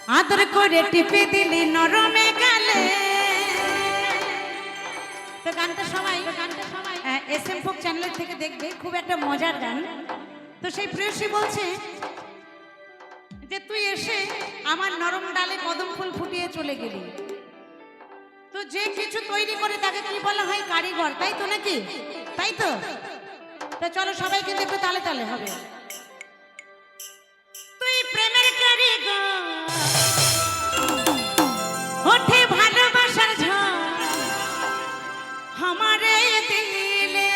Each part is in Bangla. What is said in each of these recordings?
আদর করে টিপে দিলি নরমে গালে। তো গানটা সবাই এসএম ফোক চ্যানেল থেকে দেখবে, খুব একটা মজার গান। তো সেই প্রেয়সী বলছে যে তুই এসে আমার নরম ডালে কদম ফুল ফুটিয়ে চলে গেলি। তো যে কিছু তৈরি করে তাকে কি বলা হয়? কারিগর, তাই তো নাকি? তাই তো। তো চলো সবাই কিন্তু একটু তালে তালে হবে। তুই প্রেমের কারিগর, ওঠে ভালোবাসার ঝড় আমারে দিলে,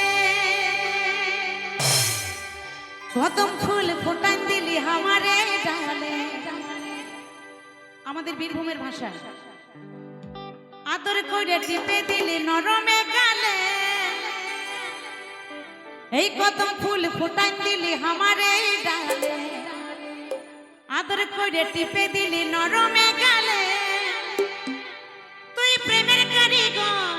কদম ফুল ফোটান দিলি আমারে ডালে। আমাদের বীরভূমের ভাষা। আদর করে টিপে দিলি নরমে গালে, এই কদম ফুল ফোটান দিলি আমারে ডালে। আদর করে টিপে দিলি নরমে গালে, তুই প্রেমের কারিগর,